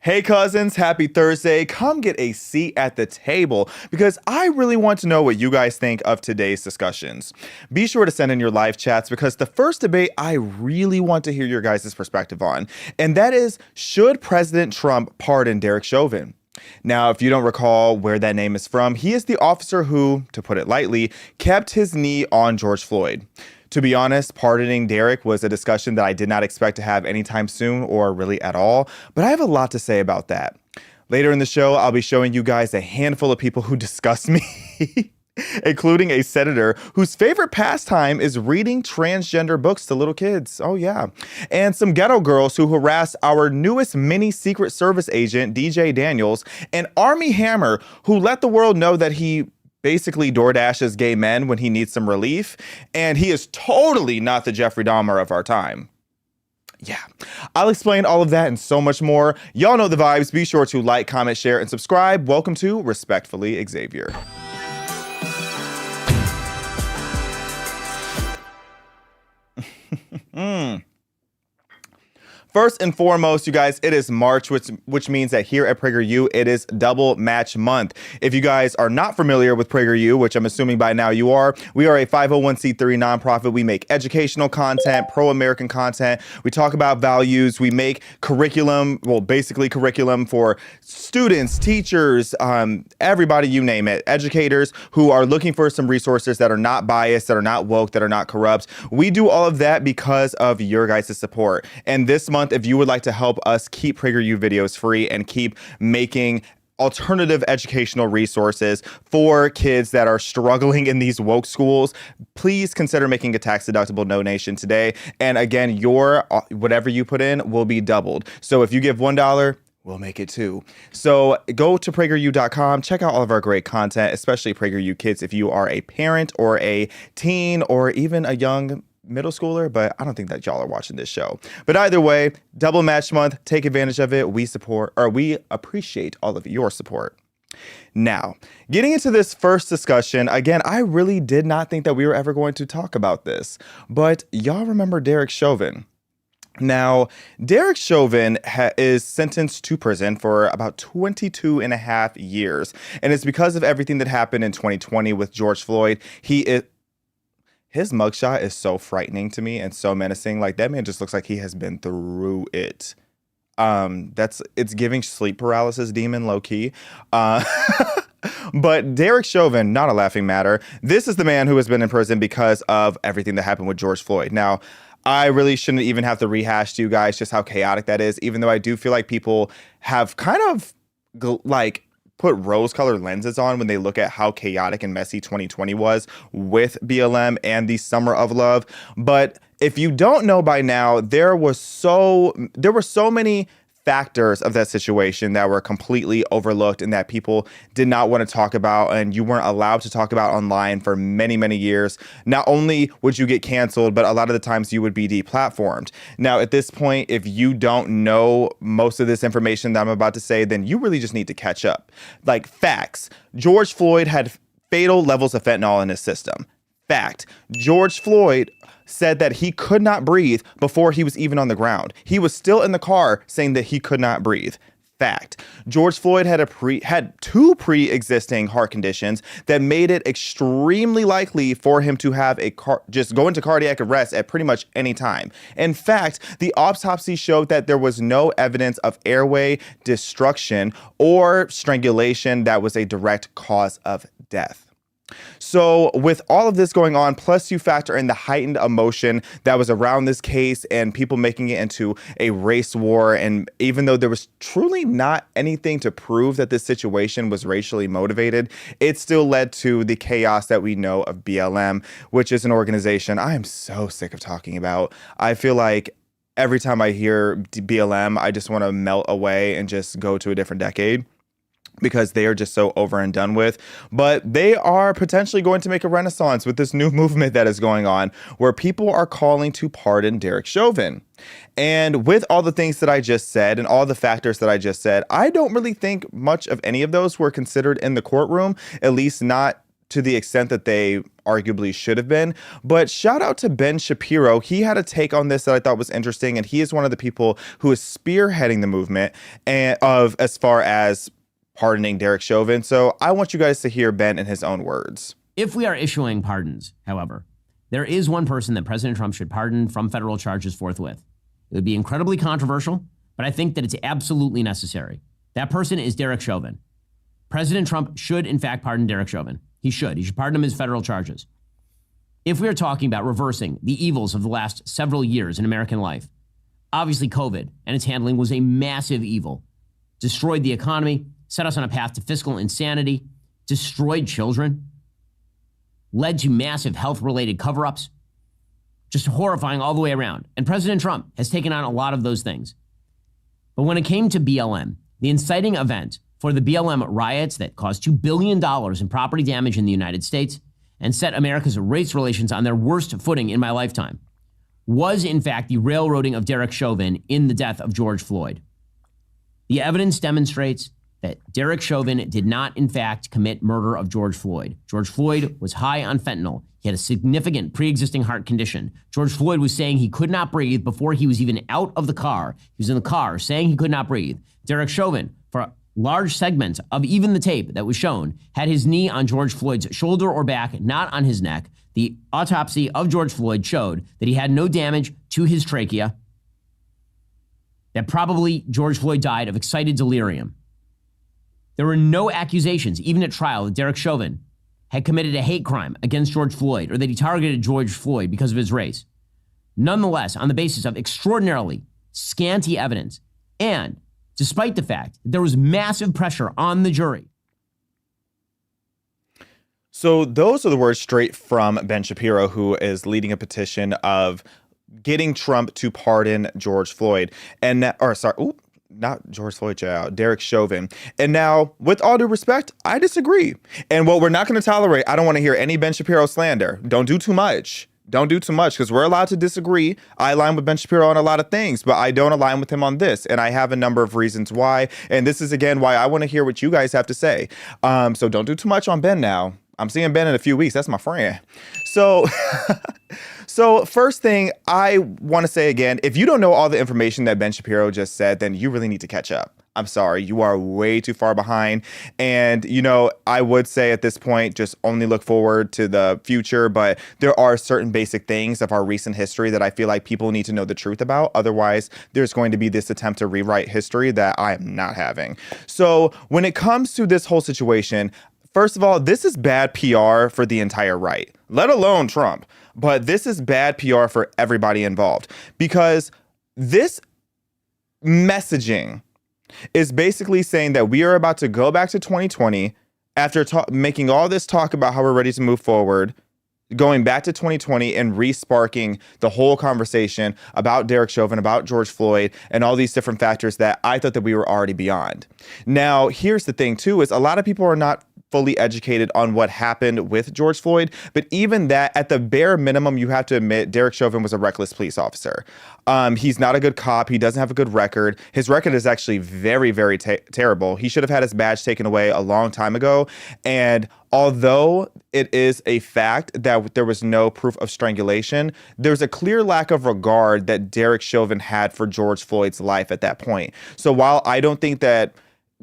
Hey cousins, happy Thursday. Come get a seat at the table because I really want to know what you guys think of today's discussions. Be sure to send in your live chats because the first debate I really want to hear your guys' perspective on, and that is, should President Trump pardon Derek Chauvin? Now, if you don't recall where that name is from, he is the officer who, to put it lightly, kept his knee on George Floyd. To be honest, pardoning Derek was a discussion that I did not expect to have anytime soon or really at all, but I have a lot to say about that. Later in the show, I'll be showing you guys a handful of people who disgust me, including a senator whose favorite pastime is reading transgender books to little kids. Oh yeah. And some ghetto girls who harass our newest mini Secret Service agent, DJ Daniels, and Armie Hammer, who let the world know that he basically DoorDashes gay men when he needs some relief, and he is totally not the Jeffrey Dahmer of our time. Yeah, I'll explain all of that and so much more. Y'all know the vibes. Be sure to like, comment, share, and subscribe. Welcome to Respectfully Xavier. First and foremost, you guys, it is March, which means that here at PragerU, it is double match month. If you guys are not familiar with PragerU, which I'm assuming by now you are, we are a 501c3 nonprofit. We make educational content, pro-American content. We talk about values. We make curriculum, well, basically curriculum for students, teachers, everybody, you name it, educators who are looking for some resources that are not biased, that are not woke, that are not corrupt. We do all of that because of your guys' support. And this month, if you would like to help us keep PragerU videos free and keep making alternative educational resources for kids that are struggling in these woke schools, please consider making a tax-deductible donation today. And again, your whatever you put in will be doubled. So if you give $1, we'll make it too. So go to PragerU.com, check out all of our great content, especially PragerU Kids if you are a parent or a teen or even a young middle schooler, but I don't think that y'all are watching this show. But either way, double match month, take advantage of it. We appreciate all of your support. Now, getting into this first discussion, again, I really did not think that we were ever going to talk about this, but y'all remember Derek Chauvin. Now, Derek Chauvin is sentenced to prison for about 22 and a half years, and it's because of everything that happened in 2020 with George Floyd. His mugshot is so frightening to me and so menacing. Like, that man just looks like he has been through it. It's giving sleep paralysis demon low key. But Derek Chauvin, not a laughing matter. This is the man who has been in prison because of everything that happened with George Floyd. Now, I really shouldn't even have to rehash to you guys just how chaotic that is, even though I do feel like people have kind of put rose-colored lenses on when they look at how chaotic and messy 2020 was with BLM and the Summer of Love. But if you don't know by now, there were so many factors of that situation that were completely overlooked and that people did not want to talk about, and you weren't allowed to talk about online for many, many years. Not only would you get canceled, but a lot of the times you would be deplatformed. Now, at this point, if you don't know most of this information that I'm about to say, then you really just need to catch up. Like, facts. George Floyd had fatal levels of fentanyl in his system. Fact. George Floyd said that he could not breathe before he was even on the ground. He was still in the car saying that he could not breathe. Fact. George Floyd had two pre-existing heart conditions that made it extremely likely for him to have just go into cardiac arrest at pretty much any time. In fact, the autopsy showed that there was no evidence of airway destruction or strangulation that was a direct cause of death. So with all of this going on, plus you factor in the heightened emotion that was around this case and people making it into a race war, and even though there was truly not anything to prove that this situation was racially motivated, it still led to the chaos that we know of BLM, which is an organization I am so sick of talking about. I feel like every time I hear BLM, I just want to melt away and just go to a different decade, because they are just so over and done with. But they are potentially going to make a renaissance with this new movement that is going on, where people are calling to pardon Derek Chauvin. And with all the things that I just said and all the factors that I just said, I don't really think much of any of those were considered in the courtroom, at least not to the extent that they arguably should have been. But shout out to Ben Shapiro. He had a take on this that I thought was interesting, and he is one of the people who is spearheading the movement and of as far as pardoning Derek Chauvin. So I want you guys to hear Ben in his own words. If we are issuing pardons, however, there is one person that President Trump should pardon from federal charges forthwith. It would be incredibly controversial, but I think that it's absolutely necessary. That person is Derek Chauvin. President Trump should, in fact, pardon Derek Chauvin. He should. He should pardon him his federal charges. If we are talking about reversing the evils of the last several years in American life, obviously COVID and its handling was a massive evil. Destroyed the economy, set us on a path to fiscal insanity, destroyed children, led to massive health-related cover-ups, just horrifying all the way around. And President Trump has taken on a lot of those things. But when it came to BLM, the inciting event for the BLM riots that caused $2 billion in property damage in the United States and set America's race relations on their worst footing in my lifetime, was in fact the railroading of Derek Chauvin in the death of George Floyd. The evidence demonstrates that Derek Chauvin did not, in fact, commit murder of George Floyd. George Floyd was high on fentanyl. He had a significant pre-existing heart condition. George Floyd was saying he could not breathe before he was even out of the car. He was in the car saying he could not breathe. Derek Chauvin, for large segments of even the tape that was shown, had his knee on George Floyd's shoulder or back, not on his neck. The autopsy of George Floyd showed that he had no damage to his trachea, that probably George Floyd died of excited delirium. There were no accusations, even at trial, that Derek Chauvin had committed a hate crime against George Floyd or that he targeted George Floyd because of his race. Nonetheless, on the basis of extraordinarily scanty evidence, and despite the fact that there was massive pressure on the jury. So those are the words straight from Ben Shapiro, who is leading a petition of getting Trump to pardon George Floyd. Not George Floyd, Derek Chauvin. And now, with all due respect, I disagree. And what we're not going to tolerate, I don't want to hear any Ben Shapiro slander. Don't do too much. Don't do too much, because we're allowed to disagree. I align with Ben Shapiro on a lot of things, but I don't align with him on this. And I have a number of reasons why. And this is, again, why I want to hear what you guys have to say. So don't do too much on Ben now. I'm seeing Ben in a few weeks. That's my friend. So... So first thing I want to say again, if you don't know all the information that Ben Shapiro just said, then you really need to catch up. I'm sorry, you are way too far behind. And, I would say at this point, just only look forward to the future. But there are certain basic things of our recent history that I feel like people need to know the truth about. Otherwise, there's going to be this attempt to rewrite history that I am not having. So when it comes to this whole situation, first of all, this is bad PR for the entire right, let alone Trump. But this is bad PR for everybody involved, because this messaging is basically saying that we are about to go back to 2020 after making all this talk about how we're ready to move forward, going back to 2020 and re-sparking the whole conversation about Derek Chauvin, about George Floyd, and all these different factors that I thought that we were already beyond. Now, here's the thing, too, is a lot of people are not fully educated on what happened with George Floyd. But even that, at the bare minimum, you have to admit Derek Chauvin was a reckless police officer. He's not a good cop. He doesn't have a good record. His record is actually very, very terrible. He should have had his badge taken away a long time ago. And although it is a fact that there was no proof of strangulation, there's a clear lack of regard that Derek Chauvin had for George Floyd's life at that point. So while I don't think that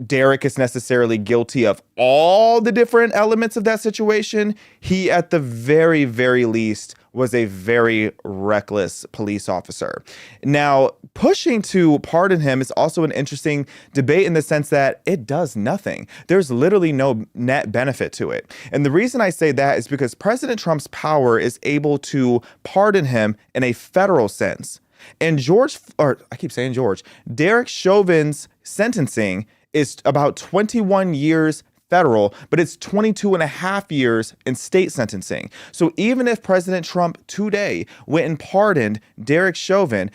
Derek is necessarily guilty of all the different elements of that situation, he at the very, very least was a very reckless police officer. Now, pushing to pardon him is also an interesting debate in the sense that it does nothing. There's literally no net benefit to it. And the reason I say that is because President Trump's power is able to pardon him in a federal sense. And Derek Chauvin's sentencing is about 21 years federal, but it's 22 and a half years in state sentencing. So even if President Trump today went and pardoned Derek Chauvin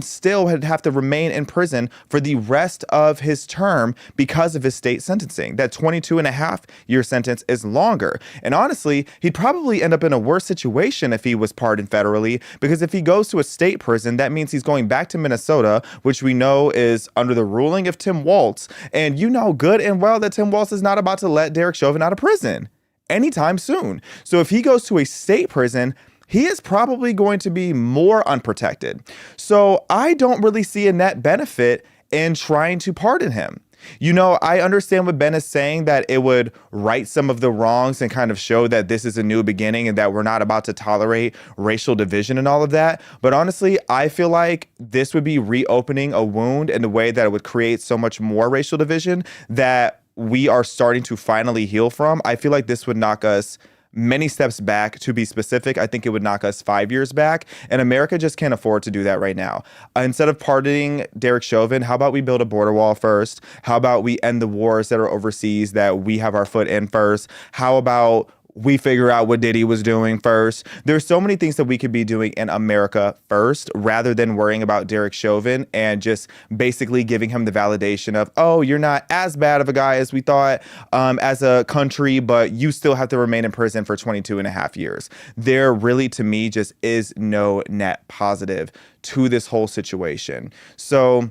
still would have to remain in prison for the rest of his term because of his state sentencing. That 22 and a half year sentence is longer. And honestly, he'd probably end up in a worse situation if he was pardoned federally, because if he goes to a state prison, that means he's going back to Minnesota, which we know is under the ruling of Tim Walz. And you know good and well that Tim Walz is not about to let Derek Chauvin out of prison. anytime soon. So if he goes to a state prison, he is probably going to be more unprotected. So I don't really see a net benefit in trying to pardon him. You know, I understand what Ben is saying, that it would right some of the wrongs and kind of show that this is a new beginning and that we're not about to tolerate racial division and all of that. But honestly, I feel like this would be reopening a wound in a way that it would create so much more racial division that we are starting to finally heal from. I feel like this would knock us many steps back. To be specific, I think it would knock us 5 years back, and America just can't afford to do that right now. Instead of pardoning Derek Chauvin, how about we build a border wall first? How about we end the wars that are overseas that we have our foot in first? How about we figure out what Diddy was doing first? There's so many things that we could be doing in America first, rather than worrying about Derek Chauvin and just basically giving him the validation of, oh, you're not as bad of a guy as we thought as a country, but you still have to remain in prison for 22 and a half years. There really, to me, just is no net positive to this whole situation. So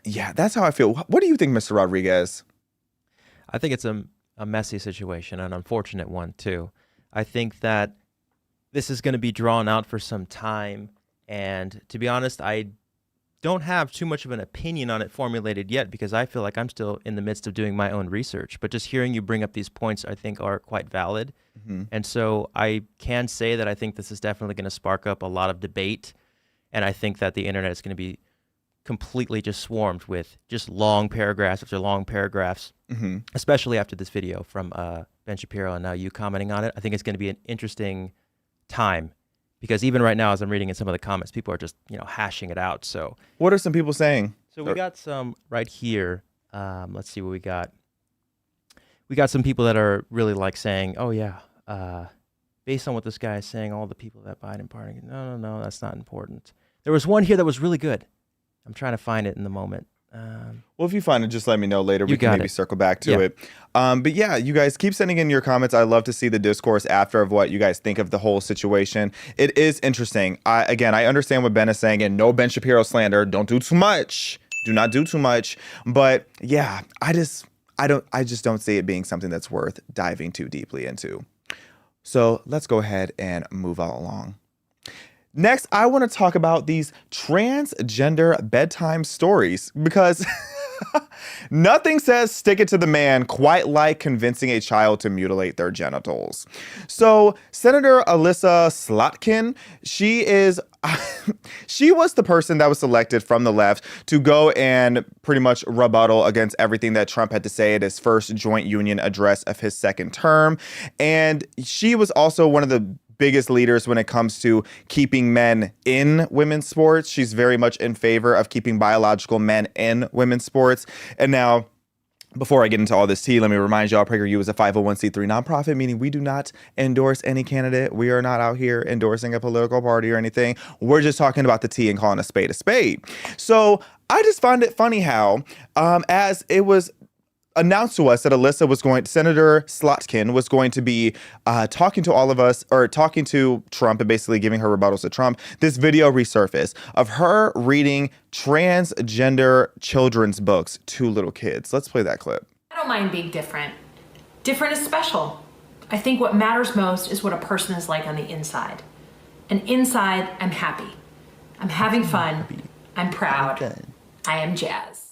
yeah, that's how I feel. What do you think, Mr. Rodriguez? I think it's a messy situation, an unfortunate one too. I think that this is going to be drawn out for some time, and to be honest, I don't have too much of an opinion on it formulated yet, because I feel like I'm still in the midst of doing my own research. But just hearing you bring up these points, I think are quite valid. And so I can say that I think this is definitely going to spark up a lot of debate, and I think that the internet is going to be completely just swarmed with just long paragraphs after long paragraphs, especially after this video from Ben Shapiro and now you commenting on it. I think it's going to be an interesting time, because even right now, as I'm reading in some of the comments, people are just, hashing it out. So what are some people saying? So we got some right here. Let's see what we got. We got some people that are really like saying, oh yeah, based on what this guy is saying, all the people that Biden pardoned, no, that's not important. There was one here that was really good. I'm trying to find it in the moment. Well, if you find it, just let me know later. We can maybe circle back to it. But yeah, you guys keep sending in your comments. I love to see the discourse after of what you guys think of the whole situation. It is interesting. I understand what Ben is saying, and no Ben Shapiro slander. Don't do too much. Do not do too much. But yeah, I just don't see it being something that's worth diving too deeply into. So let's go ahead and move on along. Next, I want to talk about these transgender bedtime stories, because nothing says stick it to the man quite like convincing a child to mutilate their genitals. So Senator Alyssa Slotkin, she was the person that was selected from the left to go and pretty much rebuttal against everything that Trump had to say at his first joint union address of his second term. And she was also one of the biggest leaders when it comes to keeping men in women's sports. She's very much in favor of keeping biological men in women's sports. And now, before I get into all this tea, let me remind y'all, PragerU is a 501c3 nonprofit, meaning we do not endorse any candidate. We are not out here endorsing a political party or anything. We're just talking about the tea and calling a spade a spade. So I just find it funny how, as it was announced to us that Senator Slotkin was going to be talking to all of us, or talking to Trump and basically giving her rebuttals to Trump, this video resurfaced of her reading transgender children's books to little kids. Let's play that clip. I don't mind being different. Different is special. I think what matters most is what a person is like on the inside. And inside, I'm happy. I'm having fun. I'm proud. I am jazz.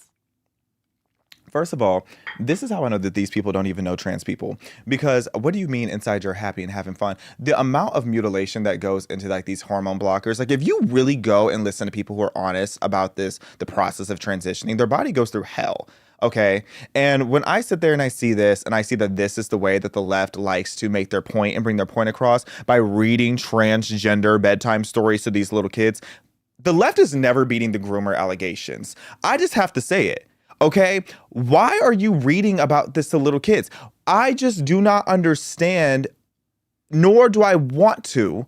First of all, this is how I know that these people don't even know trans people. Because what do you mean inside you're happy and having fun? The amount of mutilation that goes into like these hormone blockers, like if you really go and listen to people who are honest about this, the process of transitioning, their body goes through hell. Okay. And when I sit there and I see this, and I see that this is the way that the left likes to make their point and bring their point across by reading transgender bedtime stories to these little kids, the left is never beating the groomer allegations. I just have to say it. Okay, why are you reading about this to little kids? I just do not understand, nor do I want to,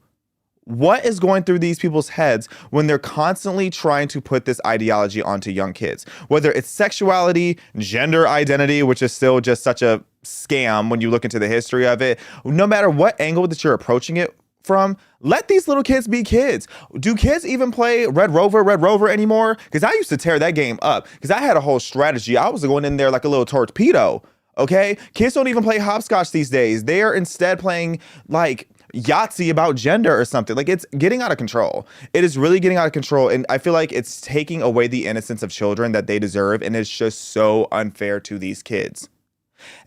what is going through these people's heads when they're constantly trying to put this ideology onto young kids, whether it's sexuality, gender identity, which is still just such a scam when you look into the history of it. No matter what angle that you're approaching it from, let these little kids be kids. Do kids even play Red Rover anymore? Because I used to tear that game up, because I had a whole strategy. I was going in there like a little torpedo. Okay? Kids don't even play hopscotch these days. They are instead playing like Yahtzee about gender or something. Like, it's getting out of control. It is really getting out of control. And I feel like it's taking away the innocence of children that they deserve. And it's just so unfair to these kids.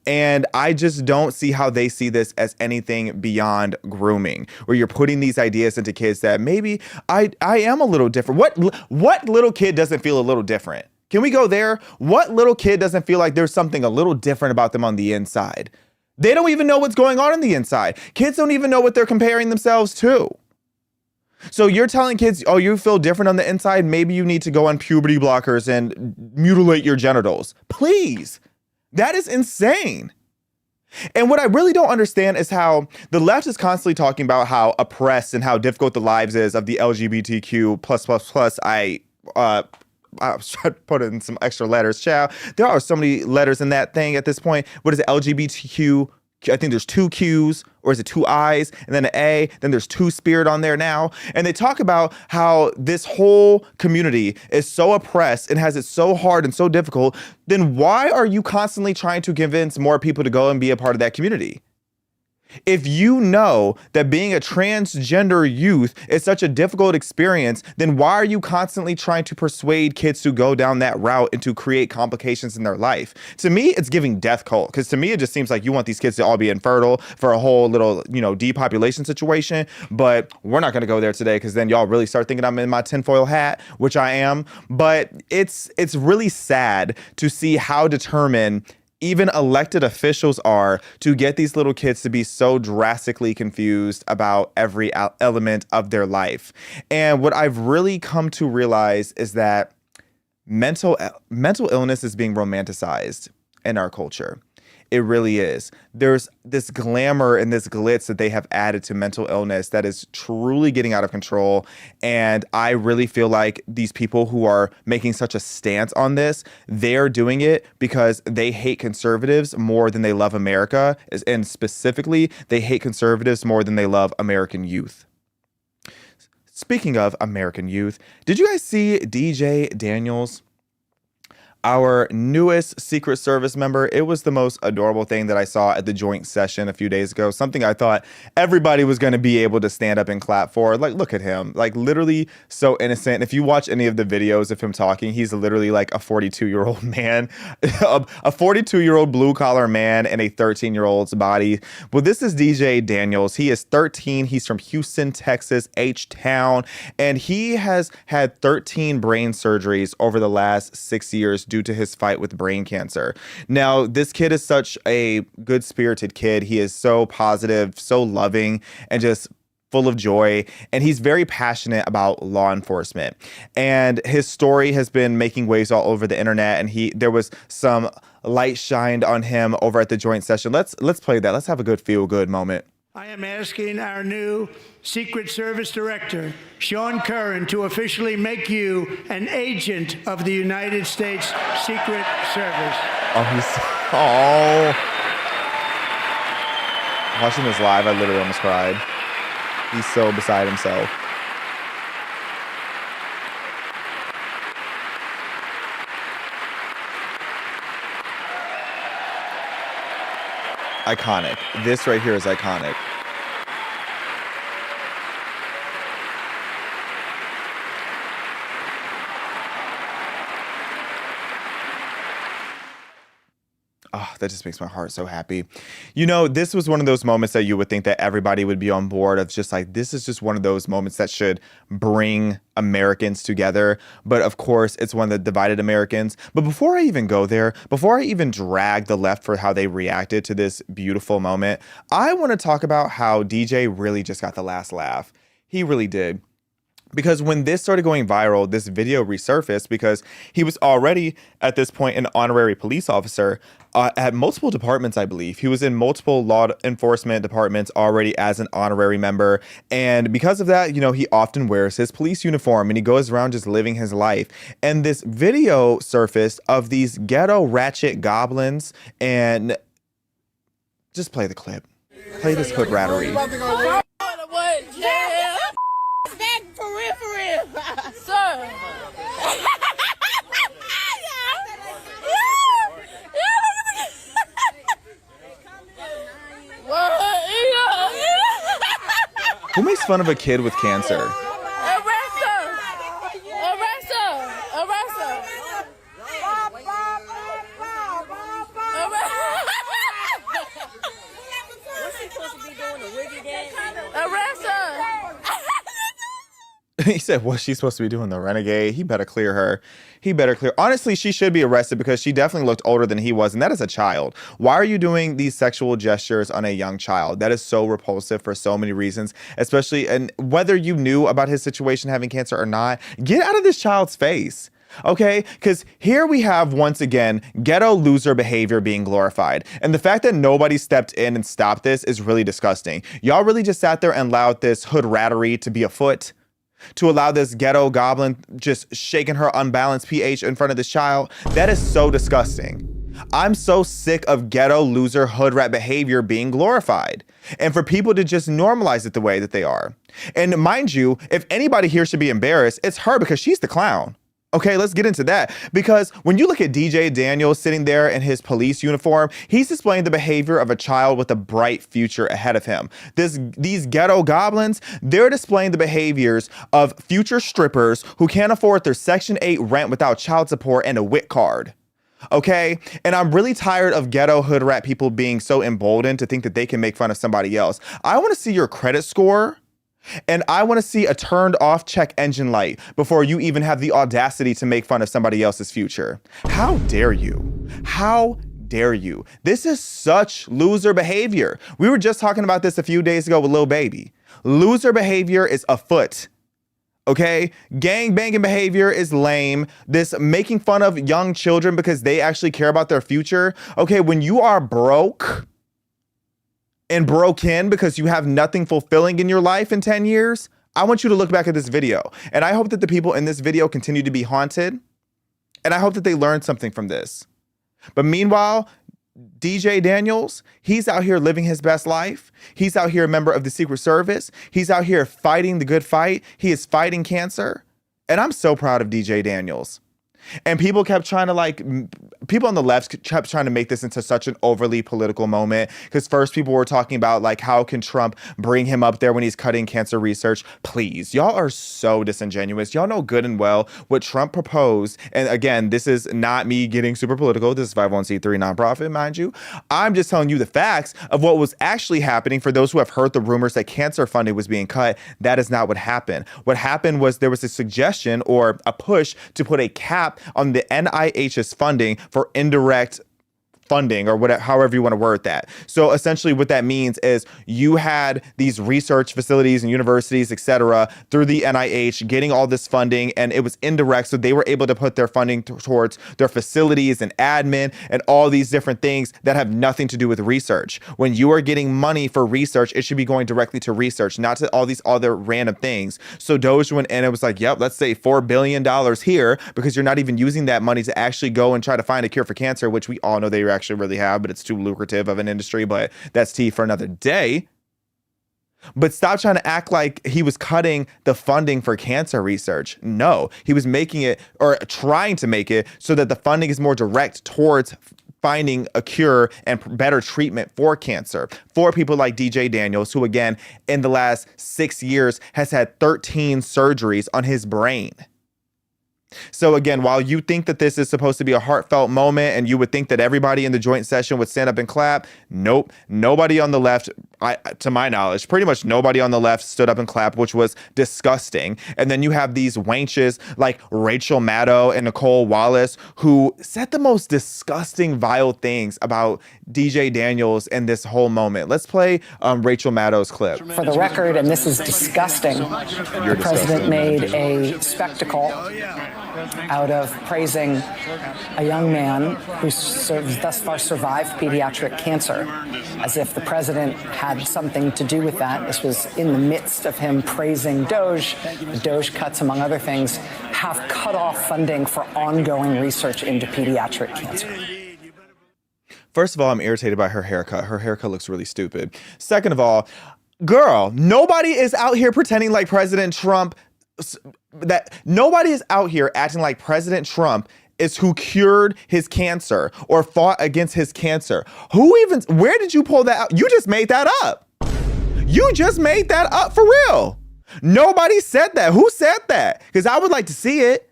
And I just don't see how they see this as anything beyond grooming, where you're putting these ideas into kids that maybe I am a little different. What little kid doesn't feel a little different? Can we go there? What little kid doesn't feel like there's something a little different about them on the inside? They don't even know what's going on the inside. Kids don't even know what they're comparing themselves to. So you're telling kids, oh, you feel different on the inside? Maybe you need to go on puberty blockers and mutilate your genitals. Please. That is insane. And what I really don't understand is how the left is constantly talking about how oppressed and how difficult the lives is of the LGBTQ plus. I was trying to put in some extra letters. Child, there are so many letters in that thing at this point. What is it? LGBTQ? I think there's 2 Q's, or is it 2 I's and then an A? Then there's 2 spirit on there now. And they talk about how this whole community is so oppressed and has it so hard and so difficult. Then why are you constantly trying to convince more people to go and be a part of that community? If you know that being a transgender youth is such a difficult experience, then why are you constantly trying to persuade kids to go down that route and to create complications in their life? To me, it's giving death cult, because to me, it just seems like you want these kids to all be infertile for a whole little, depopulation situation. But we're not going to go there today, because then y'all really start thinking I'm in my tinfoil hat, which I am. But it's really sad to see how determined even elected officials are to get these little kids to be so drastically confused about every element of their life. And what I've really come to realize is that mental illness is being romanticized in our culture. It really is. There's this glamour and this glitz that they have added to mental illness that is truly getting out of control. And I really feel like these people who are making such a stance on this, they're doing it because they hate conservatives more than they love America. And specifically, they hate conservatives more than they love American youth. Speaking of American youth, did you guys see DJ Daniels? Our newest Secret Service member. It was the most adorable thing that I saw at the joint session a few days ago. Something I thought everybody was going to be able to stand up and clap for. Like, look at him. Like, literally so innocent. If you watch any of the videos of him talking, he's literally like a 42-year-old man, a 42-year-old blue-collar man in a 13-year-old's body. Well, this is DJ Daniels. He is 13. He's from Houston, Texas, H-Town, and he has had 13 brain surgeries over the last 6 years due to his fight with brain cancer. Now, this kid is such a good-spirited kid. He is so positive, so loving, and just full of joy. And he's very passionate about law enforcement. And his story has been making waves all over the internet. And there was some light shined on him over at the joint session. Let's play that. Let's have a good feel-good moment. I am asking our new Secret Service Director, Sean Curran, to officially make you an agent of the United States Secret Service. Watching this live, I literally almost cried. He's so beside himself. Iconic. This right here is iconic. Oh, that just makes my heart so happy. This was one of those moments that you would think that everybody would be on board of, just like, this is just one of those moments that should bring Americans together. But of course, it's one that divided Americans. But before I even go there, before I even drag the left for how they reacted to this beautiful moment, I want to talk about how DJ really just got the last laugh. He really did. Because when this started going viral, this video resurfaced because he was already at this point an honorary police officer at multiple departments, I believe. He was in multiple law enforcement departments already as an honorary member. And because of that, he often wears his police uniform and he goes around just living his life. And this video surfaced of these ghetto ratchet goblins. And just play the clip. Play this hood rattery. For real, sir. fun of a kid with cancer? Arrest her! Arrest her! Arrest her! What's he supposed to be doing? The wiggy dance? Arrest her! He said, what's she supposed to be doing? The renegade? He better clear her. He better clear. Honestly, she should be arrested because she definitely looked older than he was. And that is a child. Why are you doing these sexual gestures on a young child? That is so repulsive for so many reasons, especially, and whether you knew about his situation having cancer or not, get out of this child's face. Okay, because here we have, once again, ghetto loser behavior being glorified. And the fact that nobody stepped in and stopped this is really disgusting. Y'all really just sat there and allowed this hood rattery to be afoot, to allow this ghetto goblin just shaking her unbalanced pH in front of this child. That is so disgusting. I'm so sick of ghetto loser hood rat behavior being glorified, and for people to just normalize it the way that they are. And mind you, if anybody here should be embarrassed, it's her, because she's the clown. Okay, let's get into that. Because when you look at DJ Daniels sitting there in his police uniform, he's displaying the behavior of a child with a bright future ahead of him. These ghetto goblins, they're displaying the behaviors of future strippers who can't afford their Section 8 rent without child support and a WIC card. Okay, and I'm really tired of ghetto hood rat people being so emboldened to think that they can make fun of somebody else. I want to see your credit score. And I want to see a turned off check engine light before you even have the audacity to make fun of somebody else's future. How dare you? How dare you? This is such loser behavior. We were just talking about this a few days ago with Lil Baby. Loser behavior is afoot. Okay, gang banging behavior is lame. This making fun of young children because they actually care about their future. Okay, when you are broke and broken because you have nothing fulfilling in your life in 10 years, I want you to look back at this video. And I hope that the people in this video continue to be haunted. And I hope that they learn something from this. But meanwhile, DJ Daniels, he's out here living his best life. He's out here a member of the Secret Service. He's out here fighting the good fight. He is fighting cancer. And I'm so proud of DJ Daniels. And people kept trying to people on the left kept trying to make this into such an overly political moment. Because first people were talking about how can Trump bring him up there when he's cutting cancer research? Please, y'all are so disingenuous. Y'all know good and well what Trump proposed. And again, this is not me getting super political. This is 501c3 nonprofit, mind you. I'm just telling you the facts of what was actually happening. For those who have heard the rumors that cancer funding was being cut, that is not what happened. What happened was there was a suggestion or a push to put a cap on the NIH's funding for indirect funding, or whatever, however you want to word that. So essentially what that means is you had these research facilities and universities, etc., through the NIH getting all this funding, and it was indirect. So they were able to put their funding towards their facilities and admin and all these different things that have nothing to do with research. When you are getting money for research, it should be going directly to research, not to all these other random things. So Doge went in and was like, yep, let's say $4 billion here, because you're not even using that money to actually go and try to find a cure for cancer, which we all know they actually really have, but it's too lucrative of an industry, but that's tea for another day. But stop trying to act like he was cutting the funding for cancer research. No, he was making it, or trying to make it, so that the funding is more direct towards finding a cure and better treatment for cancer for people like DJ Daniels, who again, in the last 6 years has had 13 surgeries on his brain. So again, while you think that this is supposed to be a heartfelt moment and you would think that everybody in the joint session would stand up and clap, nope. Nobody on the left, to my knowledge, pretty much nobody on the left stood up and clapped, which was disgusting. And then you have these wenches like Rachel Maddow and Nicole Wallace who said the most disgusting, vile things about DJ Daniels in this whole moment. Let's play Rachel Maddow's clip. For the record, and this is disgusting, the president made a spectacle out of praising a young man who thus far survived pediatric cancer, as if the president had something to do with that. This was in the midst of him praising Doge. The Doge cuts, among other things, have cut off funding for ongoing research into pediatric cancer. First of all, I'm irritated by her haircut. Her haircut looks really stupid. Second of all, girl, nobody is out here pretending like President Trump, that nobody is out here acting like President Trump is who cured his cancer or fought against his cancer. Where did you pull that out? You just made that up. You just made that up for real. Nobody said that. Who said that? Because I would like to see it.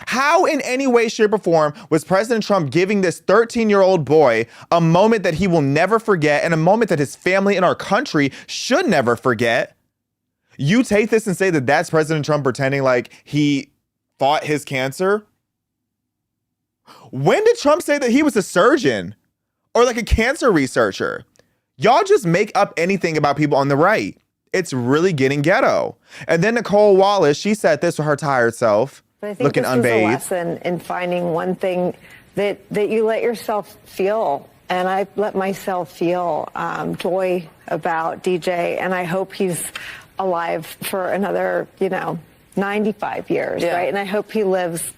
How in any way, shape, or form was President Trump giving this 13-year-old boy a moment that he will never forget and a moment that his family and our country should never forget? You take this and say that that's President Trump pretending like he fought his cancer? When did Trump say that he was a surgeon or like a cancer researcher? Y'all just make up anything about people on the right. It's really getting ghetto. And then Nicole Wallace, she said this to her tired self. But I think looking this unbathed. is a lesson in finding one thing that you let yourself feel. And I let myself feel joy about DJ. And I hope he's alive for another, 95 years, right? And I hope he lives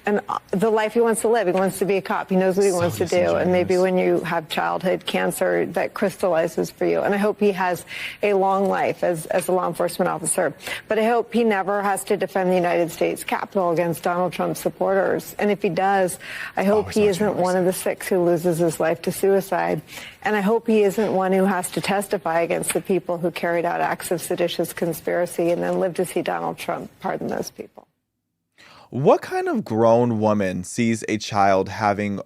and the life he wants to live. He wants to be a cop. He knows what he wants to do. And maybe when you have childhood cancer, that crystallizes for you. And I hope he has a long life as a law enforcement officer. But I hope he never has to defend the United States Capitol against Donald Trump's supporters. And if he does, I hope he isn't one of the 6 who loses his life to suicide. And I hope he isn't one who has to testify against the people who carried out acts of seditious conspiracy and then live to see Donald Trump pardon those people. What kind of grown woman sees a child having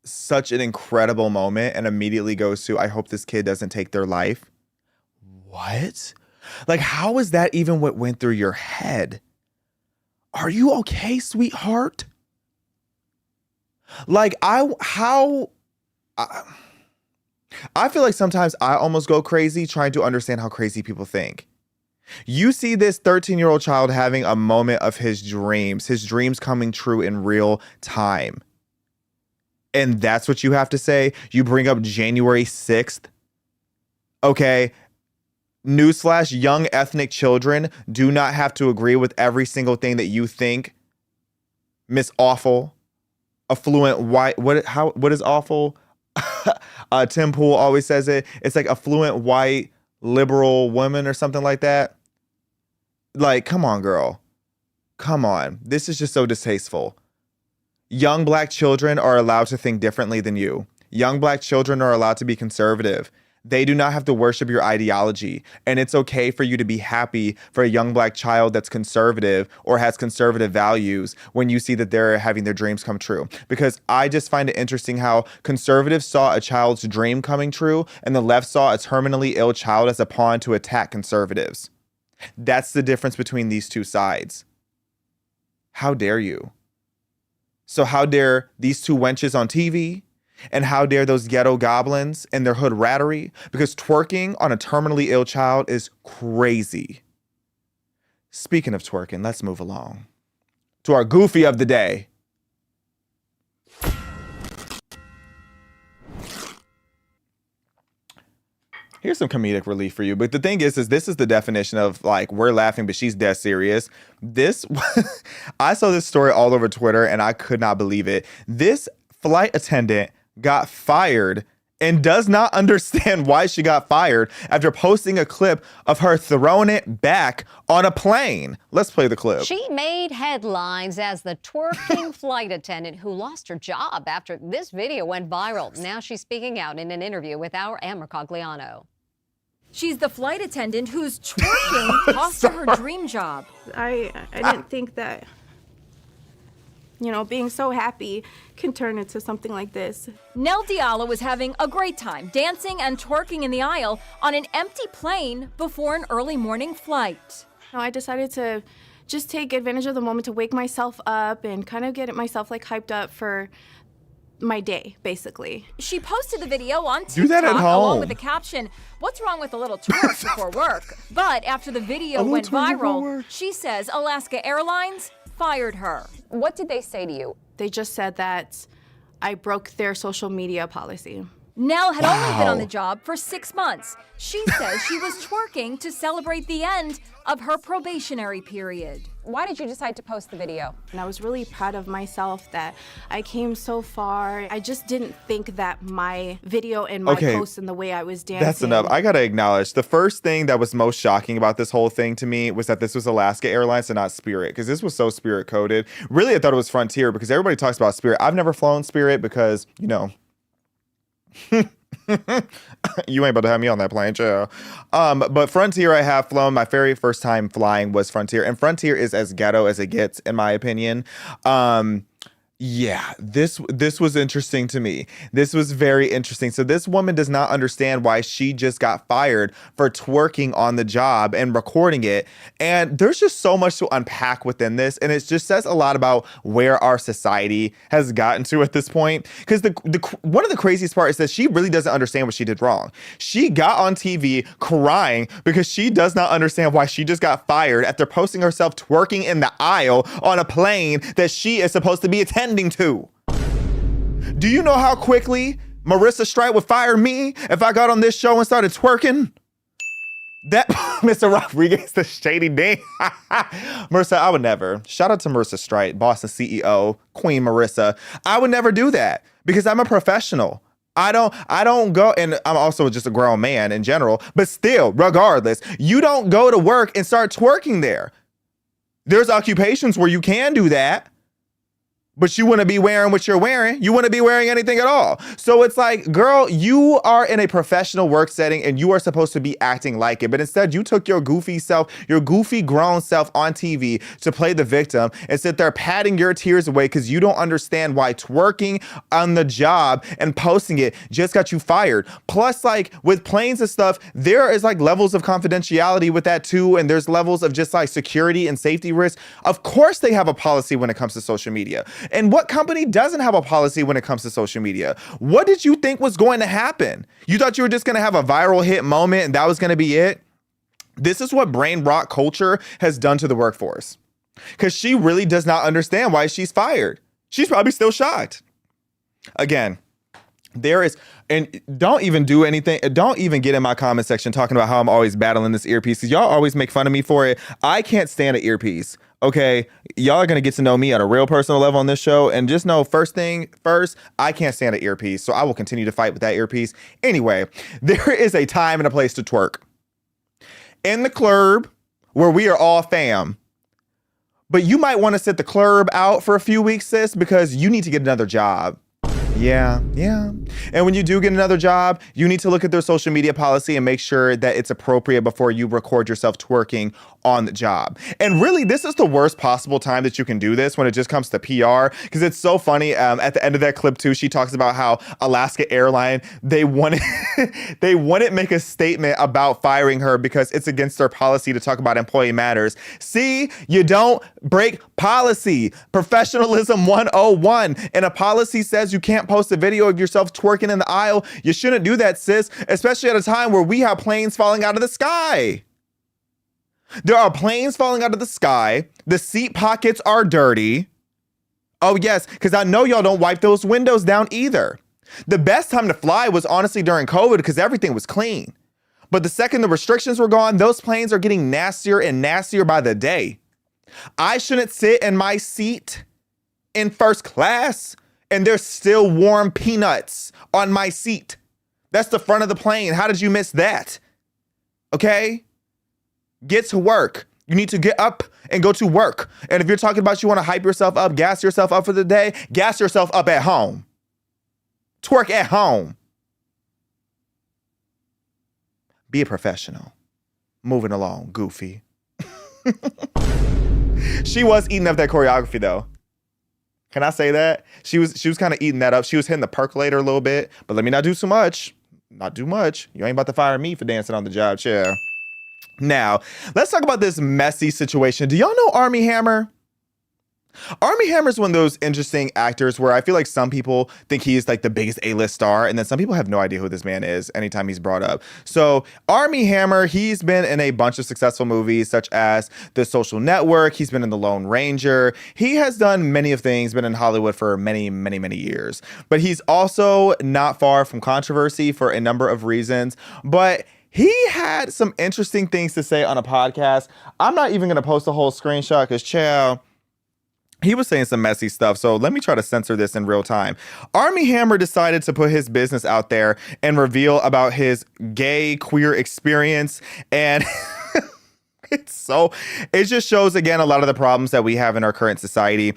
such an incredible moment and immediately goes to, I hope this kid doesn't take their life? What? Like, how is that even what went through your head? Are you okay, sweetheart? Like, I feel like sometimes I almost go crazy trying to understand how crazy people think. You see this 13-year-old child having a moment of his dreams coming true in real time. And that's what you have to say? You bring up January 6th? Okay. Newsflash, young ethnic children do not have to agree with every single thing that you think. Miss Awful, affluent white, what is awful? Tim Pool always says it. It's like affluent white liberal woman or something like that. Like, come on, girl. Come on. This is just so distasteful. Young black children are allowed to think differently than you. Young black children are allowed to be conservative. They do not have to worship your ideology. And it's okay for you to be happy for a young black child that's conservative or has conservative values when you see that they're having their dreams come true. Because I just find it interesting how conservatives saw a child's dream coming true and the left saw a terminally ill child as a pawn to attack conservatives. That's the difference between these two sides. How dare you? So how dare these two wenches on TV? And how dare those ghetto goblins and their hood rattery? Because twerking on a terminally ill child is crazy. Speaking of twerking, let's move along to our goofy of the day. Here's some comedic relief for you. But the thing is this is the definition of like, we're laughing, but she's dead serious. I saw this story all over Twitter and I could not believe it. This flight attendant got fired and does not understand why she got fired after posting a clip of her throwing it back on a plane. Let's play the clip. She made headlines as the twerking flight attendant who lost her job after this video went viral. Now she's speaking out in an interview with our Amber Cogliano. She's the flight attendant whose twerking cost her her dream job. I didn't think that, being so happy can turn into something like this. Nell Diallo was having a great time dancing and twerking in the aisle on an empty plane before an early morning flight. I decided to just take advantage of the moment to wake myself up and kind of get myself hyped up for my day, basically. She posted the video on TikTok Do that at home. along with the caption, "What's wrong with a little twerk before work?" But after the video went viral, she says Alaska Airlines fired her. What did they say to you? They just said that I broke their social media policy. Nell had only been on the job for 6 months. She says she was twerking to celebrate the end of her probationary period. Why did you decide to post the video? And I was really proud of myself that I came so far. I just didn't think that my video and my post and the way I was dancing. That's enough. I gotta acknowledge, the first thing that was most shocking about this whole thing to me was that this was Alaska Airlines and not Spirit, because this was so Spirit coded. Really, I thought it was Frontier because everybody talks about Spirit. I've never flown Spirit because, You ain't about to have me on that plane, chill. But Frontier, I have flown. My very first time flying was Frontier, and Frontier is as ghetto as it gets, in my opinion. Yeah, this was interesting to me. This was very interesting. So this woman does not understand why she just got fired for twerking on the job and recording it. And there's just so much to unpack within this. And it just says a lot about where our society has gotten to at this point. Because one of the craziest part is that she really doesn't understand what she did wrong. She got on TV crying because she does not understand why she just got fired after posting herself twerking in the aisle on a plane that she is supposed to be attending to. Do you know how quickly Marissa Strite would fire me if I got on this show and started twerking? That Mr. Rodriguez, the shady name. Marissa, I would never. Shout out to Marissa Strite, Boston CEO, Queen Marissa. I would never do that because I'm a professional. I don't go, and I'm also just a grown man in general, but still, regardless, you don't go to work and start twerking there. There's occupations where you can do that, but you wouldn't be wearing what you're wearing. You wouldn't be wearing anything at all. So it's like, girl, you are in a professional work setting and you are supposed to be acting like it. But instead, you took your goofy self, your goofy grown self on TV to play the victim and sit there patting your tears away because you don't understand why twerking on the job and posting it just got you fired. Plus, like with planes and stuff, there is like levels of confidentiality with that too. And there's levels of just like security and safety risk. Of course, they have a policy when it comes to social media. And what company doesn't have a policy when it comes to social media? What did you think was going to happen? You thought you were just going to have a viral hit moment and that was going to be it? This is what brain rot culture has done to the workforce. Because she really does not understand why she's fired. She's probably still shocked. Again, there is, and don't even do anything. Don't even get in my comment section talking about how I'm always battling this earpiece because y'all always make fun of me for it. I can't stand an earpiece. Okay, y'all are going to get to know me at a real personal level on this show. And just know, first, I can't stand an earpiece. So I will continue to fight with that earpiece. Anyway, there is a time and a place to twerk. In the club where we are all fam. But you might want to sit the club out for a few weeks, sis, because you need to get another job. Yeah. And when you do get another job, you need to look at their social media policy and make sure that it's appropriate before you record yourself twerking on the job. And really, this is the worst possible time that you can do this when it just comes to PR, because it's so funny. At the end of that clip too, she talks about how Alaska Airlines, they wouldn't make a statement about firing her because it's against their policy to talk about employee matters. See, you don't break policy. Professionalism 101. And a policy says you can't post a video of yourself twerking in the aisle. You shouldn't do that, sis, especially at a time where we have planes falling out of the sky. There are planes falling out of the sky. The seat pockets are dirty. Oh, yes, because I know y'all don't wipe those windows down either. The best time to fly was honestly during COVID because everything was clean. But the second the restrictions were gone, those planes are getting nastier and nastier by the day. I shouldn't sit in my seat in first class and there's still warm peanuts on my seat. That's the front of the plane. How did you miss that? Okay? Get to work. You need to get up and go to work. And if you're talking about you want to hype yourself up, gas yourself up for the day, gas yourself up at home. Twerk at home. Be a professional. Moving along, goofy. She was eating up that choreography though. Can I say that? She was kind of eating that up. She was hitting the percolator a little bit, but let me not do too much. Not too much. You ain't about to fire me for dancing on the job chair. Now, let's talk about this messy situation. Do y'all know Armie Hammer? Armie Hammer is one of those interesting actors where I feel like some people think he's like the biggest A-list star, and then some people have no idea who this man is anytime he's brought up. So Armie Hammer, he's been in a bunch of successful movies such as The Social Network. He's been in The Lone Ranger. He has done many of things, been in Hollywood for many, many, many years. But he's also not far from controversy for a number of reasons. But he had some interesting things to say on a podcast. I'm not even going to post a whole screenshot because, child, he was saying some messy stuff. So let me try to censor this in real time. Armie Hammer decided to put his business out there and reveal about his gay queer experience. And it just shows, again, a lot of the problems that we have in our current society.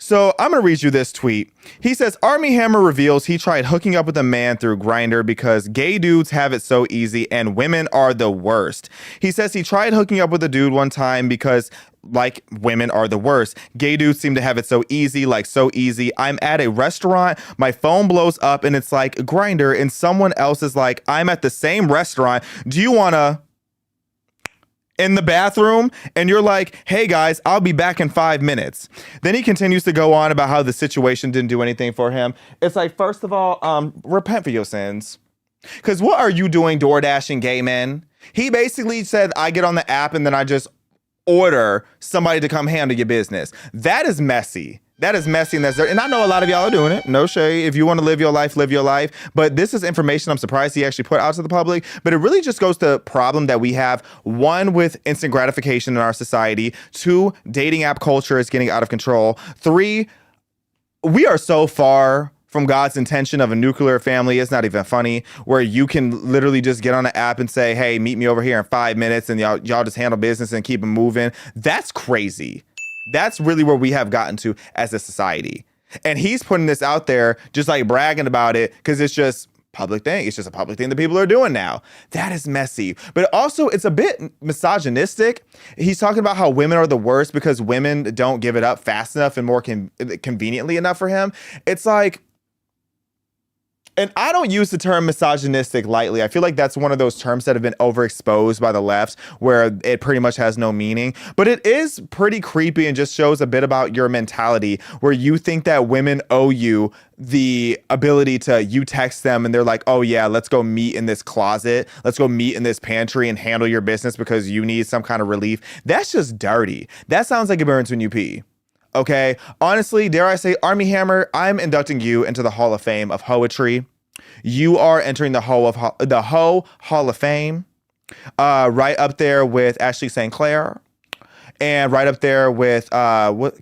So I'm going to read you this tweet. He says, Armie Hammer reveals he tried hooking up with a man through Grindr because gay dudes have it so easy and women are the worst. He says he tried hooking up with a dude one time because, like, women are the worst. Gay dudes seem to have it so easy, like so easy. I'm at a restaurant, my phone blows up and it's like Grindr, and someone else is like, I'm at the same restaurant. Do you want to... in the bathroom, and you're like, hey guys, I'll be back in 5 minutes. Then he continues to go on about how the situation didn't do anything for him. It's like, first of all, repent for your sins. Because what are you doing DoorDashing gay men? He basically said, I get on the app and then I just order somebody to come handle your business. That is messy. That is messy and that's dirty. And I know a lot of y'all are doing it. No shade. If you want to live your life, live your life. But this is information I'm surprised he actually put out to the public. But it really just goes to the problem that we have, one, with instant gratification in our society. Two, dating app culture is getting out of control. Three, we are so far from God's intention of a nuclear family. It's not even funny, where you can literally just get on an app and say, hey, meet me over here in 5 minutes, and y'all just handle business and keep it moving. That's crazy. That's really where we have gotten to as a society. And he's putting this out there, just like bragging about it, because it's just public thing. It's just a public thing that people are doing now. That is messy. But also, it's a bit misogynistic. He's talking about how women are the worst because women don't give it up fast enough and more conveniently enough for him. It's like, and I don't use the term misogynistic lightly. I feel like that's one of those terms that have been overexposed by the left, where it pretty much has no meaning. But it is pretty creepy and just shows a bit about your mentality, where you think that women owe you the ability to, you text them and they're like, oh yeah, let's go meet in this closet. Let's go meet in this pantry and handle your business because you need some kind of relief. That's just dirty. That sounds like it burns when you pee. Okay, honestly, dare I say, Armie Hammer, I'm inducting you into the Hall of Fame of Hoetry. You are entering the Ho Hall of Fame, right up there with Ashley St. Clair, and right up there with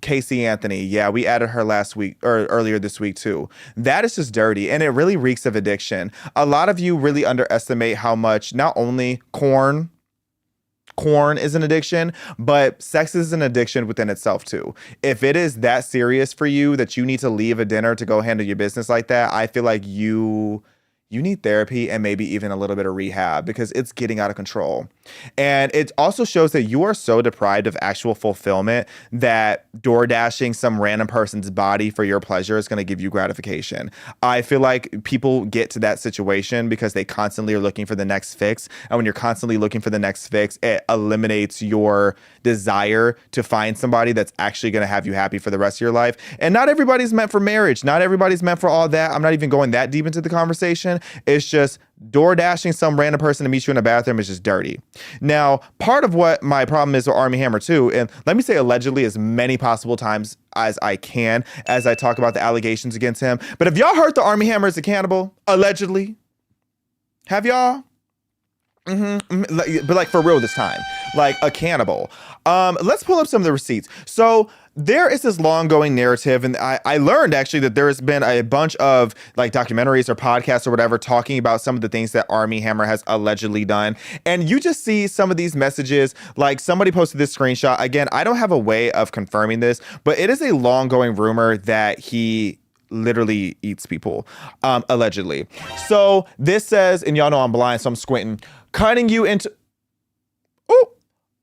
Casey Anthony. Yeah, we added her last week or earlier this week too. That is just dirty, and it really reeks of addiction. A lot of you really underestimate how much not only corn is an addiction, but sex is an addiction within itself too. If it is that serious for you that you need to leave a dinner to go handle your business like that, I feel like you need therapy and maybe even a little bit of rehab, because it's getting out of control. And it also shows that you are so deprived of actual fulfillment that DoorDashing some random person's body for your pleasure is going to give you gratification. I feel like people get to that situation because they constantly are looking for the next fix. And when you're constantly looking for the next fix, it eliminates your desire to find somebody that's actually going to have you happy for the rest of your life. And not everybody's meant for marriage. Not everybody's meant for all that. I'm not even going that deep into the conversation. It's just DoorDashing some random person to meet you in a bathroom is just dirty. Now, part of what my problem is with Armie Hammer too, and let me say allegedly as many possible times as I can as I talk about the allegations against him. But have y'all heard the Armie Hammer is a cannibal? Allegedly. Have y'all? But like for real this time, like a cannibal. Let's pull up some of the receipts. So there is this long going narrative, and I learned actually that there has been a bunch of like documentaries or podcasts or whatever talking about some of the things that Armie Hammer has allegedly done. And you just see some of these messages, like somebody posted this screenshot. Again, I don't have a way of confirming this, but it is a long going rumor that he literally eats people, allegedly. So this says, and y'all know I'm blind, so I'm squinting, cutting you into,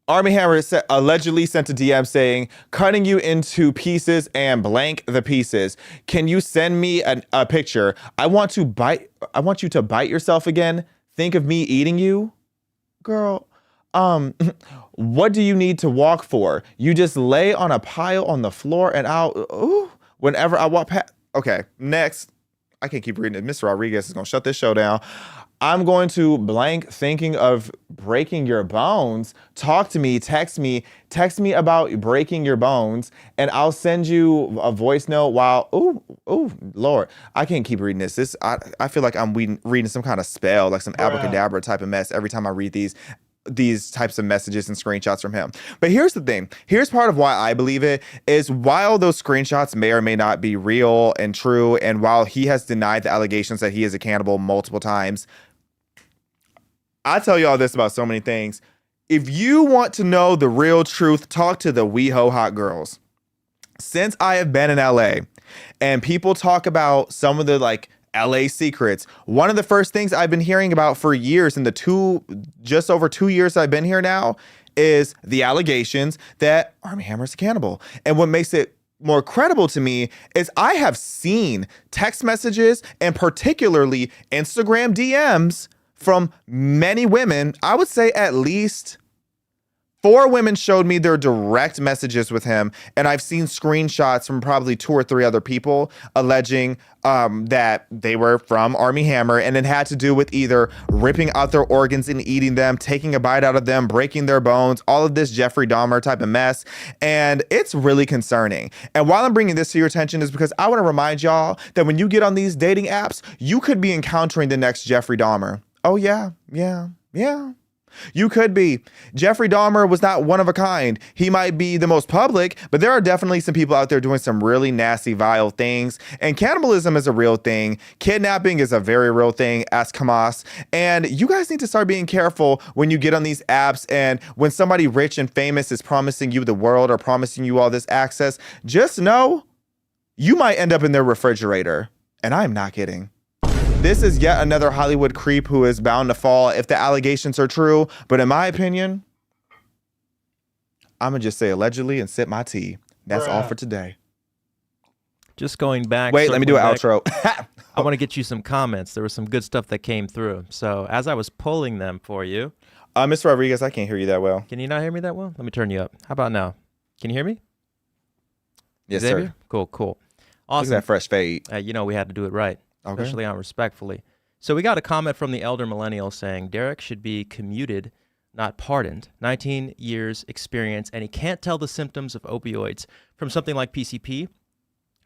Armie Hammer allegedly sent a DM saying, cutting you into pieces and blank the pieces. Can you send me a picture? I want you to bite yourself again. Think of me eating you. Girl, what do you need to walk for? You just lay on a pile on the floor and whenever I walk past. Okay, next. I can't keep reading it. Mr. Rodriguez is going to shut this show down. I'm going to blank thinking of breaking your bones. Talk to me, text me about breaking your bones, and I'll send you a voice note while, Lord, I can't keep reading this. I feel like I'm reading some kind of spell, like some abracadabra type of mess every time I read these types of messages and screenshots from him. But here's the thing. Here's part of why I believe it is, while those screenshots may or may not be real and true, and while he has denied the allegations that he is a cannibal multiple times, I tell y'all this about so many things. If you want to know the real truth, talk to the WeHo Hot girls. since I have been in LA and people talk about some of the like LA secrets, one of the first things I've been hearing about for years in the just over 2 years I've been here now is the allegations that Armie Hammer is a cannibal. And what makes it more credible to me is I have seen text messages and particularly Instagram DMs from many women. I would say at least 4 women showed me their direct messages with him, and I've seen screenshots from probably 2 or 3 other people alleging that they were from Armie Hammer, and it had to do with either ripping out their organs and eating them, taking a bite out of them, breaking their bones, all of this Jeffrey Dahmer type of mess, and it's really concerning. And while I'm bringing this to your attention is because I want to remind y'all that when you get on these dating apps, you could be encountering the next Jeffrey Dahmer. Oh yeah. You could be. Jeffrey Dahmer was not one of a kind. He might be the most public, but there are definitely some people out there doing some really nasty, vile things. And cannibalism is a real thing. Kidnapping is a very real thing. Ask Hamas. And you guys need to start being careful when you get on these apps and when somebody rich and famous is promising you the world or promising you all this access. Just know you might end up in their refrigerator. And I'm not kidding. This is yet another Hollywood creep who is bound to fall if the allegations are true. But in my opinion, I'm going to just say allegedly and sip my tea. That's all for today. Just going back. Wait, let me do an outro. I want to get you some comments. There was some good stuff that came through. So as I was pulling them for you. Mr. Rodriguez, I can't hear you that well. Can you not hear me that well? Let me turn you up. How about now? Can you hear me? Yes, Xaviaer? sir. Cool. Awesome. Look at that fresh fade. We had to do it right. Okay. Especially on respectfully. So we got a comment from the elder millennial saying Derek should be commuted, not pardoned. 19 years experience, and he can't tell the symptoms of opioids from something like PCP. He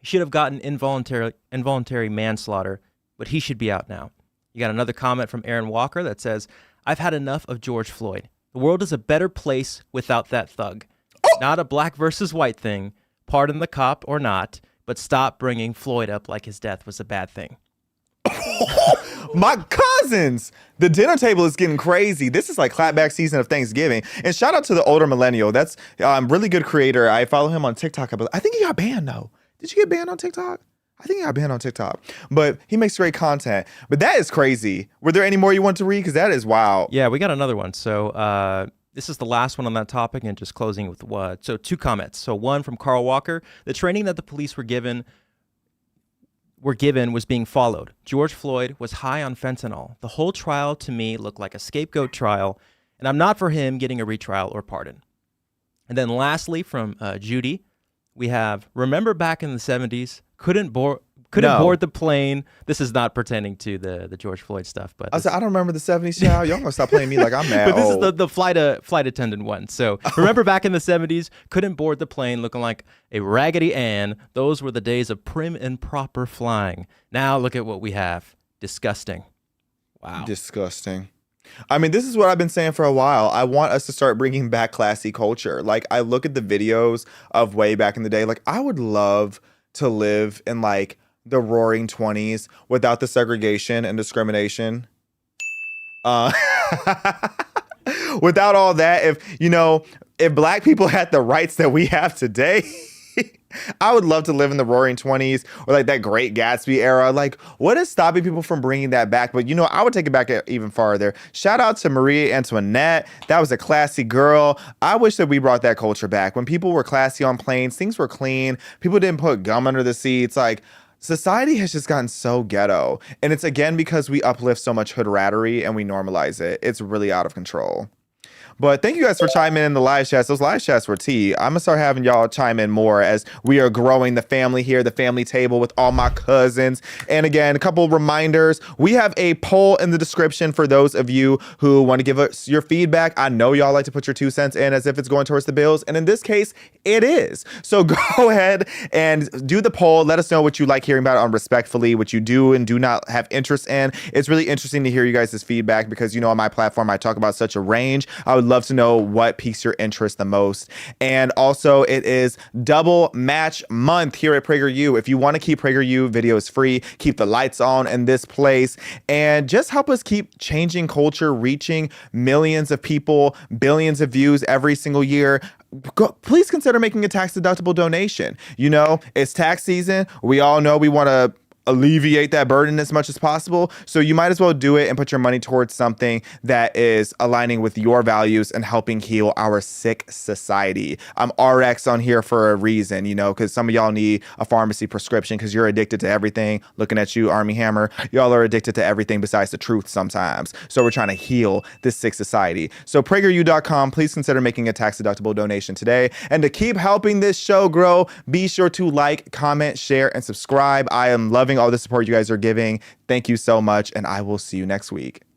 should have gotten involuntary manslaughter, but he should be out now. You got another comment from Aaron Walker that says, I've had enough of George Floyd. The world is a better place without that thug. Not a black versus white thing. Pardon the cop or not, but stop bringing Floyd up like his death was a bad thing. My cousins, the dinner table is getting crazy. This is like clapback season of Thanksgiving. And shout out to the older millennial. That's really good creator. I follow him on TikTok. I think he got banned though. Did you get banned on TikTok? I think he got banned on TikTok. But he makes great content. But that is crazy. Were there any more you want to read? Because that is wild. Yeah, we got another one. So this is the last one on that topic, and just closing with 2 comments. So one from Carl Walker. The training that the police were given was being followed. George Floyd was high on fentanyl. The whole trial to me looked like a scapegoat trial, and I'm not for him getting a retrial or pardon. And then lastly from Judy, we have, remember back in the 70s, couldn't board the plane. This is not pertaining to the George Floyd stuff, but I don't remember the 70s, child. Y'all gonna stop playing me like I'm mad. But this is the flight attendant one. So remember back in the 70s, couldn't board the plane looking like a Raggedy Ann. Those were the days of prim and proper flying. Now look at what we have. Disgusting. Wow. Disgusting. I mean, this is what I've been saying for a while. I want us to start bringing back classy culture. Like, I look at the videos of way back in the day. Like, I would love to live in like the roaring 20s without the segregation and discrimination. Without all that, if black people had the rights that we have today, I would love to live in the roaring 20s or like that Great Gatsby era. Like, what is stopping people from bringing that back? But, I would take it back even farther. Shout out to Marie Antoinette. That was a classy girl. I wish that we brought that culture back. When people were classy on planes, things were clean. People didn't put gum under the seats. Like, society has just gotten so ghetto. And it's again because we uplift so much hood rattery and we normalize it. It's really out of control. But thank you guys for chiming in the live chats. Those live chats were tea. I'm going to start having y'all chime in more as we are growing the family here, the family table with all my cousins. And again, a couple reminders. We have a poll in the description for those of you who want to give us your feedback. I know y'all like to put your 2 cents in as if it's going towards the bills. And in this case, it is. So go ahead and do the poll. Let us know what you like hearing about on Respectfully, what you do and do not have interest in. It's really interesting to hear you guys' feedback because, on my platform, I talk about such a range. I would love to know what piques your interest the most. And also, it is double match month here at PragerU. If you want to keep PragerU videos free, keep the lights on in this place, and just help us keep changing culture, reaching millions of people, billions of views every single year, please consider making a tax-deductible donation. You know, it's tax season. We all know we want to alleviate that burden as much as possible. So you might as well do it and put your money towards something that is aligning with your values and helping heal our sick society. I'm RX on here for a reason, you know, because some of y'all need a pharmacy prescription because you're addicted to everything. Looking at you, Armie Hammer, y'all are addicted to everything besides the truth sometimes. So we're trying to heal this sick society. So PragerU.com, please consider making a tax-deductible donation today. And to keep helping this show grow, be sure to like, comment, share, and subscribe. I am loving all the support you guys are giving. Thank you so much, and I will see you next week.